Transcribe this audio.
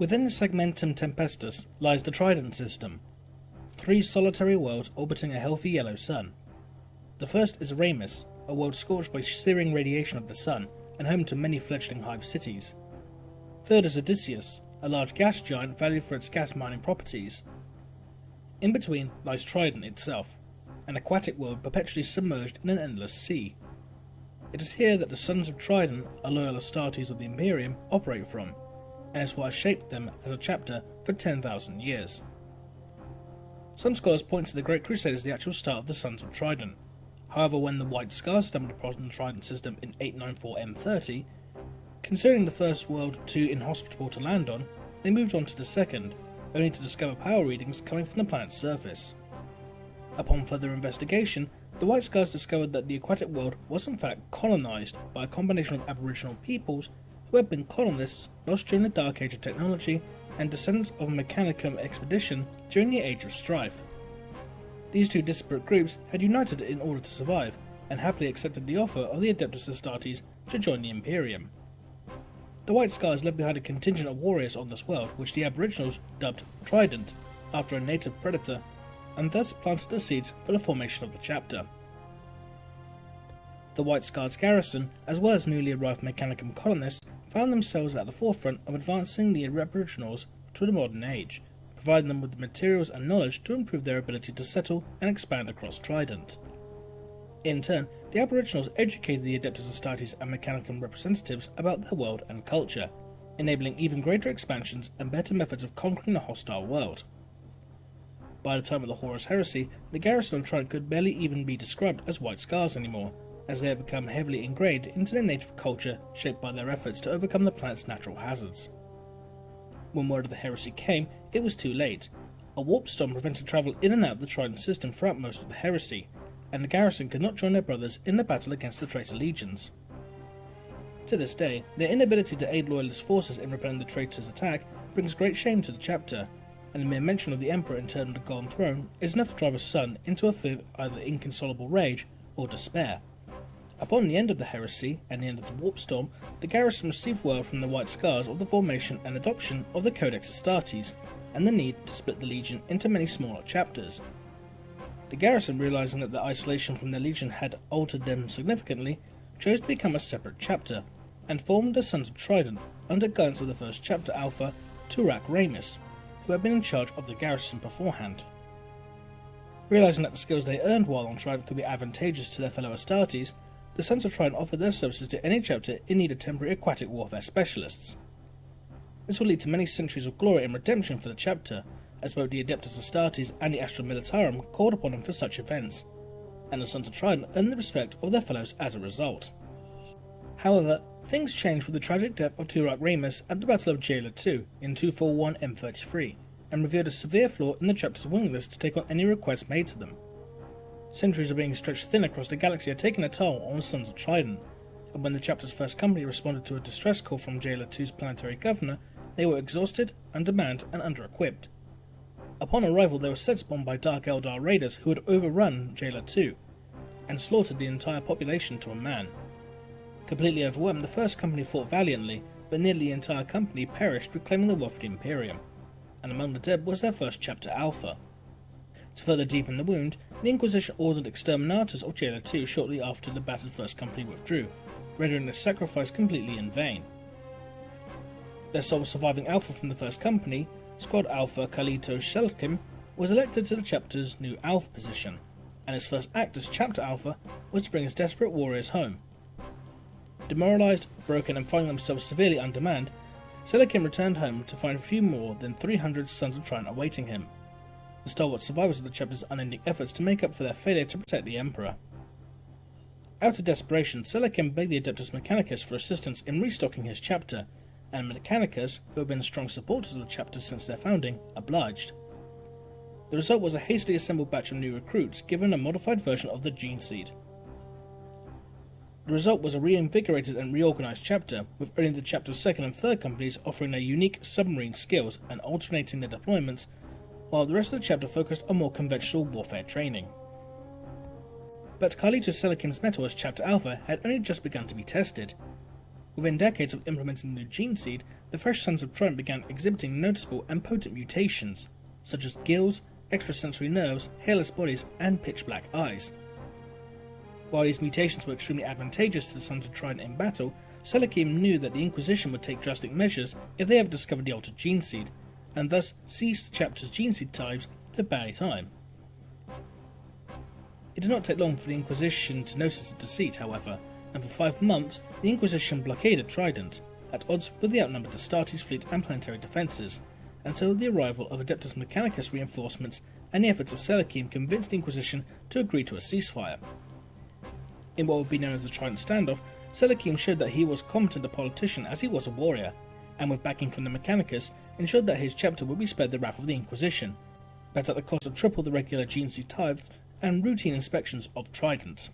Within the segmentum tempestus lies the Trident system, 3 solitary worlds orbiting a healthy yellow sun. The first is Ramus, a world scorched by searing radiation of the sun and home to many fledgling hive cities. Third is Odysseus, a large gas giant valued for its gas mining properties. In between lies Trident itself, an aquatic world perpetually submerged in an endless sea. It is here that the Sons of Trident, a loyal Astartes of the Imperium, operate from, and is what has shaped them as a chapter for 10,000 years. Some scholars point to the Great Crusade as the actual start of the Sons of Trident. However, when the White Scars stumbled upon the Trident system in 894 M30, considering the first world too inhospitable to land on, they moved on to the second, only to discover power readings coming from the planet's surface. Upon further investigation, the White Scars discovered that the aquatic world was in fact colonised by a combination of aboriginal peoples who had been colonists lost during the Dark Age of technology and descendants of a Mechanicum expedition during the Age of Strife. These two disparate groups had united in order to survive, and happily accepted the offer of the Adeptus Astartes to join the Imperium. The White Scars left behind a contingent of warriors on this world, which the Aboriginals dubbed Trident, after a native predator, and thus planted the seeds for the formation of the chapter. The White Scars garrison, as well as newly arrived Mechanicum colonists, found themselves at the forefront of advancing the Aboriginals to the modern age, providing them with the materials and knowledge to improve their ability to settle and expand across Trident. In turn, the Aboriginals educated the Adeptus Astartes and Mechanicum representatives about their world and culture, enabling even greater expansions and better methods of conquering the hostile world. By the time of the Horus Heresy, the garrison of Trident could barely even be described as White Scars anymore, as they had become heavily ingrained into their native culture, shaped by their efforts to overcome the planet's natural hazards. When word of the heresy came, it was too late. A warp storm prevented travel in and out of the Trident system throughout most of the heresy, and the garrison could not join their brothers in the battle against the traitor legions. To this day, their inability to aid loyalist forces in repelling the traitors' attack brings great shame to the chapter, and the mere mention of the Emperor interned on the Golden Throne is enough to drive a son into a fit of either inconsolable rage or despair. Upon the end of the heresy and the end of the warp storm, the garrison received word from the White Scars of the formation and adoption of the Codex Astartes, and the need to split the legion into many smaller chapters. The garrison, realizing that the isolation from their legion had altered them significantly, chose to become a separate chapter, and formed the Sons of Trident under guidance of the first chapter alpha, Turak Ramus, who had been in charge of the garrison beforehand. Realizing that the skills they earned while on Trident could be advantageous to their fellow Astartes, the Sons of Trident offered their services to any chapter in need of temporary aquatic warfare specialists. This would lead to many centuries of glory and redemption for the chapter, as both the Adeptus Astartes and the Astra Militarum called upon them for such events, and the Sons of Trident earned the respect of their fellows as a result. However, things changed with the tragic death of Turak Ramus at the Battle of Jaya II in 241 M33, and revealed a severe flaw in the chapter's willingness to take on any requests made to them. Centuries of being stretched thin across the galaxy had taken a toll on the Sons of Trident, and when the chapter's first company responded to a distress call from Jaya II's planetary governor, they were exhausted, undermanned, and under-equipped. Upon arrival, they were set upon by Dark Eldar raiders who had overrun Jaya II, and slaughtered the entire population to a man. Completely overwhelmed, the first company fought valiantly, but nearly the entire company perished reclaiming the wealth of the Imperium, and among the dead was their first chapter alpha. To further deepen the wound, the Inquisition ordered exterminators of Jaya II shortly after the battered first company withdrew, rendering the sacrifice completely in vain. Their sole surviving alpha from the first company, Squad Alpha Kalito Shelkim, was elected to the chapter's new alpha position, and his first act as chapter alpha was to bring his desperate warriors home. Demoralized, broken, and finding themselves severely undermanned, Selikim returned home to find few more than 300 Sons of Trident awaiting him, the stalwart survivors of the chapter's unending efforts to make up for their failure to protect the Emperor. Out of desperation, Selikim begged the Adeptus Mechanicus for assistance in restocking his chapter, and Mechanicus, who had been strong supporters of the chapter since their founding, obliged. The result was a hastily assembled batch of new recruits given a modified version of the Gene Seed. The result was a reinvigorated and reorganized chapter, with only the chapter's second and third companies offering their unique submarine skills and alternating their deployments, while the rest of the chapter focused on more conventional warfare training. But Carlito Selikim's mettle as Chapter Alpha had only just begun to be tested. Within decades of implementing the new gene seed, the fresh Sons of Trident began exhibiting noticeable and potent mutations, such as gills, extrasensory nerves, hairless bodies, and pitch-black eyes. While these mutations were extremely advantageous to the Sons of Trident in battle, Selakim knew that the Inquisition would take drastic measures if they ever discovered the altered gene seed, and thus seized the chapter's gene seed types to buy time. It did not take long for the Inquisition to notice the deceit, however, and for 5 months the Inquisition blockaded Trident, at odds with the outnumbered Astartes fleet and planetary defences, until the arrival of Adeptus Mechanicus reinforcements and the efforts of Selakim convinced the Inquisition to agree to a ceasefire. In what would be known as the Trident standoff, Selakim showed that he was competent a politician as he was a warrior, and with backing from the Mechanicus, ensured that his chapter would be spared the wrath of the Inquisition, but at the cost of triple the regular gene seed tithes and routine inspections of Trident.